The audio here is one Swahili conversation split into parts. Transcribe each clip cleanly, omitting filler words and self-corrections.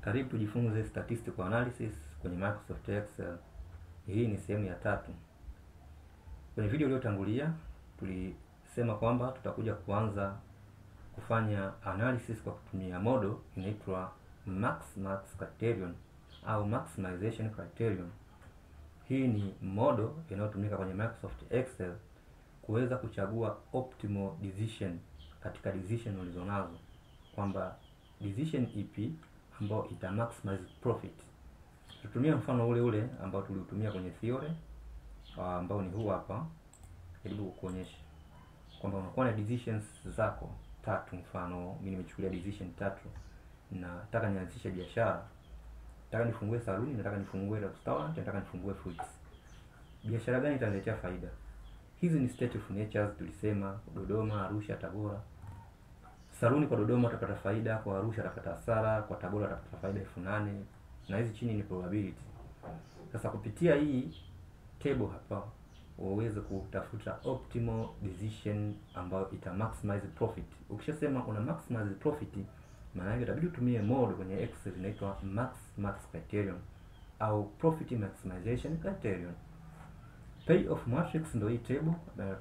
Karibu tujifunze statistical analysis kwenye Microsoft Excel. Hii ni sehemu ya 3. Kwenye video iliyotangulia tulisema kwamba tutakuja kuanza kufanya analysis kwa kutumia model inaitwa MAXMIX Criterion au Maximization Criterion. Hii ni model inayotumika kwenye Microsoft Excel kuweza kuchagua optimal decision katika decision ulizonazo, kwamba decision ipi ambao ita maximize profit. Tutumia mfano ule ule ambao tuliutumia kwenye theory ambao ni huu hapa. Hebu kuonyesha kwamba unakuwa na decisions zako 3. Mfano mimi nimechukulia decision 3, na nataka nianzishe biashara, nataka nifungue saluni, nataka nifungue restaurant, nataka nifungue fruits. Biashara gani itaniletea faida? Hizi ni state of natures tulisema: Dodoma, Arusha, Tabora. Saluni kwa Dodoma utapata faida, kwa Arusha utapata hasara, kwa Tabora utapata faida 8,000, na hizi chini ni probability. Sasa kupitia hii table hapa uweze kutafuta optimal decision ambayo ita maximize profit. Ukishasema una maximize profit, maana yake itabidi utumie model kwenye Excel inaitwa MAXMIX Criterion au Profit Maximization Criterion. Payoff matrix ndio hii table.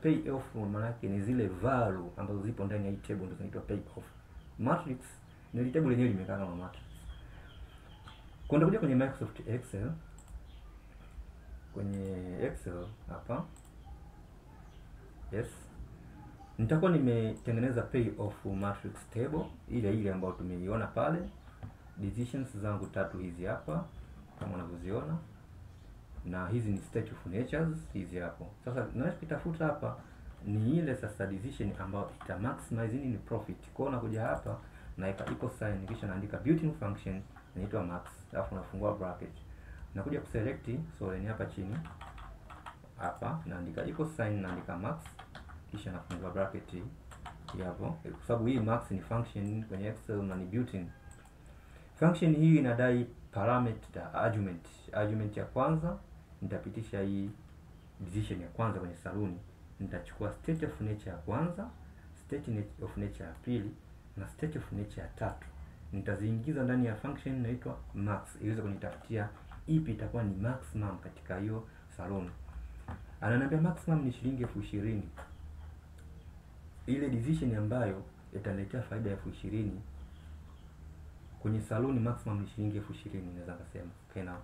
Payoff maana yake ni zile value ambazo zipo ndani ya hii table ndio zinaitwa payoff. Matrix ni ile table yenyewe imekaa kama matrix. Kwenda kuja kwenye Microsoft Excel, kwenye Excel hapa, yes, nitakuwa nimetengeneza payoff matrix table ile ambayo tumeiona pale. Decisions zangu 3 hizi hapa kama unavyoziona, na hizi ni state of natures hizi hapo. Sasa ninachokitafuta hapa ni ile sasa decision ambayo ita maximize ni profit. Kwa hiyo nakuja hapa na equal sign, kisha naandika built-in function inaitwa max, alafu nafungua bracket, nakuja kuselect ni hapa chini hapa, naandika equal sign, naandika max, kisha nafungua bracket hapo, kwa sababu hii max ni function kwenye Excel na ni built-in function. Hii inadai parameter argument ya kwanza. Nitapitisha hii decision ya kwanza kwenye saluni, nitachukua state of nature ya kwanza, state of nature ya pili na state of nature ya tatu, nitaziingiza ndani ya function inaitwa max iweze kunitafutia ipi itakuwa ni maximum katika hiyo saluni. Ananiambia maximum ni shilingi 20,000. Ile decision ambayo italetea faida ya 20,000 kwenye saluni, maximum ni shilingi 20,000 naweza kusema. Okay, now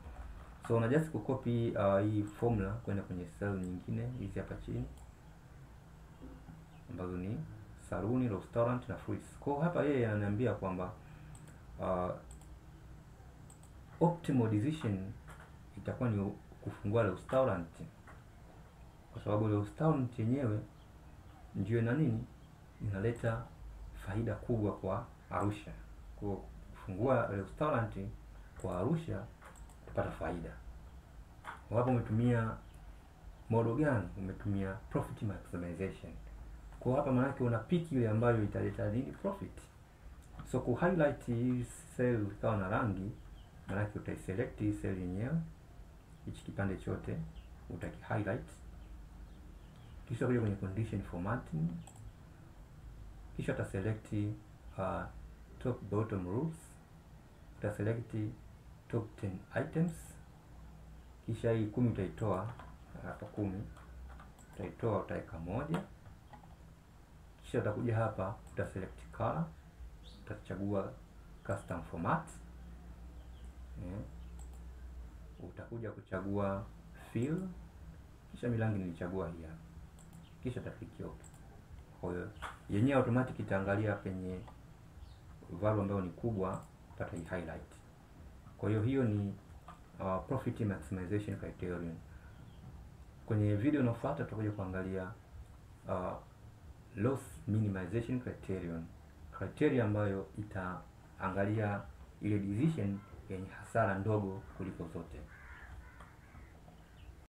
so una just kucopy hii formula kwenda kwenye cell nyingine hizi hapa chini ambazo ni saluni, restaurant na fruits. Kwa hapa yeye ananiambia kwamba optimal decision itakuwa ni kufungua restaurant, kwa sababu restaurant yenyewe ndio na nini inaleta faida kubwa kwa Arusha. Kwa kufungua restaurant kwa Arusha tupata faida. Hapo umetumia model gani? Umetumia profit maximization. Kwa hapa maana yake una pick ile ambayo italeta nini profit. So ku highlight hii cell ikawa na rangi, maana yake utaiselect hii cell yenyewe, hichi kipande chote utaki highlight, kisha kuja kwenye condition formatting, kisha utaselect top bottom rules, utaselect top 10 items, kisha hii 10 utaitoa hapa, 10 utaitoa, utaweka 1, kisha utakuja hapa utaselect color, utachagua custom format, utakuja kuchagua fill, kisha milangi nilichagua hii hapa, kisha utafiki okay. Kwa hiyo yenyewe automatic itaangalia penye value ambayo ni kubwa, pata hii highlight. Kwa hiyo ni Profit Maximization Criterion. Kwenye video inayofuata tutakuja kuangalia Loss Minimization Criterion, criteria ambayo itaangalia ile decision yenye hasara ndogo kuliko zote.